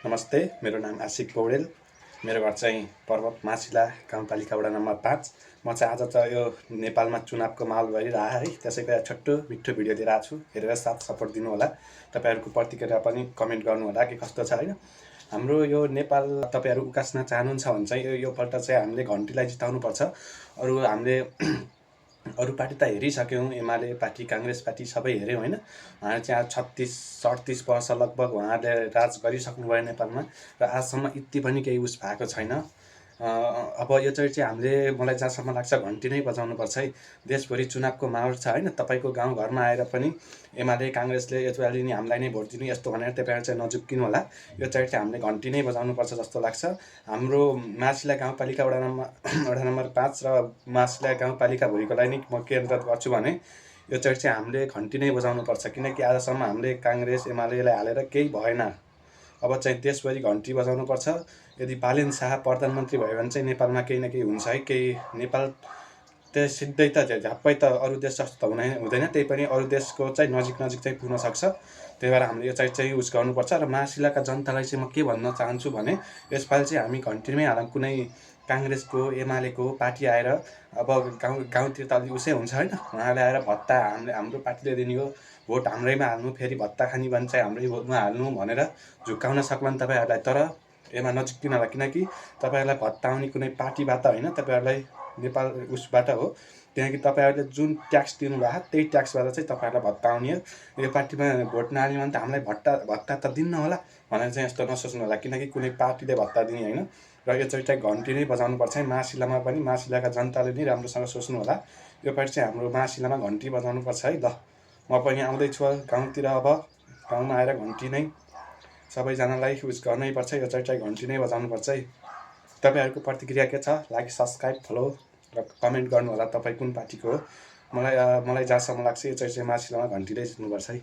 नमस्ते, मेरो नाम आशिक पौडेल। मेरो घर चाहिँ पर्वत मासिला गाउँपालिका वडा नम्बर 5। म चाहिँ आज त यो नेपालमा चुनावको माहौल भइरहेको है, त्यसैको छोटो मिठो भिडियो लिएर आएको छु। हेरेर साथ सपोर्ट दिनु होला। तपाईँहरूको प्रतिक्रिया पनि कमेन्ट गर्नु होला कि कस्तो छ हैन। हाम्रो यो नेपाल तपाईँहरू उकास्न चाहनुहुन्छ भने चाहिँ योपल्ट चाहिँ हामीले घन्टीलाई जिताउनुपर्छ। अरू पार्टी त हेरिसक्यौँ, एमाले पार्टी, काङ्ग्रेस पार्टी सबै हेऱ्यौँ होइन। उहाँले चाहिँ 36-38 वर्ष लगभग उहाँले राज गरिसक्नुभयो नेपालमा र आजसम्म यति पनि केही उस भएको छैन। अब यो चाहिँ हामीले मलाई जहाँसम्म लाग्छ घन्टी नै बजाउनुपर्छ है। देशभरि चुनावको माहौल छ होइन। तपाईँको गाउँघरमा आएर पनि एमाले काङ्ग्रेसले यसपालि नि हामीलाई नै भोट दिनु यस्तो भनेर तपाईँहरू चाहिँ नझुक्किनु होला। यो चाहिँ हामीले घन्टी नै बजाउनुपर्छ जस्तो लाग्छ। हाम्रो मासिला गाउँपालिका वडा नम्बर 5 र मासिला गाउँपालिका भुइँकोलाई नै म केन्द्रित गर्छु भने यो चाहिँ हामीले घन्टी नै बजाउनुपर्छ, किनकि आजसम्म हामीले काङ्ग्रेस एमालेलाई हालेर केही भएन। अब चाहिँ देशभरि घन्टी बजाउनुपर्छ। यदि बालेन शाह प्रधानमन्त्री भयो भने चाहिँ नेपालमा केही न केही हुन्छ है। केही नेपाल त्यो सिधै त झ्याप्पै त अरू देश जस्तो त हुँदैन, त्यही पनि अरू देशको चाहिँ नजिक चाहिँ पुग्न सक्छ। त्यही भएर हामीले यो चाहिँ उस गर्नुपर्छ। र मासिलाका जनतालाई चाहिँ म के भन्न चाहन्छु भने यसपालि चाहिँ हामी घन्टीमै हालौँ। कुनै काङ्ग्रेसको एमालेको पार्टी आएर अब गाउँतिर त अलिक उसै हुन्छ होइन, उहाँले आएर भत्ता हाम्रो पार्टीले दिने हो, भोट हाम्रैमा हाल्नु, फेरि भत्ता खाने भने चाहिँ हाम्रै भोटमा हाल्नु भनेर झुक्काउन सक्लान् तपाईँहरूलाई। तर यसमा नजिक्किनु होला, किनकि तपाईँहरूलाई भत्ता आउने कुनै पार्टीबाट होइन, तपाईँहरूलाई नेपाल उसबाट हो। किनकि तपाईँहरूले जुन ट्याक्स दिनुभएको त्यही ट्याक्सबाट चाहिँ तपाईँहरूलाई भत्ता आउने हो। यो पार्टीमा भोट नहाल्ने भने त हामीलाई भत्ता त दिन्न होला भनेर चाहिँ यस्तो नसोच्नु होला, किनकि कुनै पार्टीले भत्ता दिने होइन। र यो चाहिँ घन्टी नै बजाउनुपर्छ है। मासिलामा पनि मासिलाका जनताले नै राम्रोसँग सोच्नु होला। यो पार्टी चाहिँ हाम्रो मासिलामा घन्टी बजाउनुपर्छ है। ल, म पनि आउँदैछु गाउँतिर। अब गाउँमा आएर घन्टी नै सबैजनालाई उस गर्नैपर्छ। यो चाहिँ घन्टी नै बजाउनुपर्छ है। तपाईँहरूको प्रतिक्रिया के छ? लाइक, सब्सक्राइब, फलो र कमेन्ट गर्नु होला तपाईँ कुन पार्टीको हो। मलाई जहाँसम्म लाग्छ यो चाहिँ मासिलामा घन्टी नै जित्नुपर्छ है।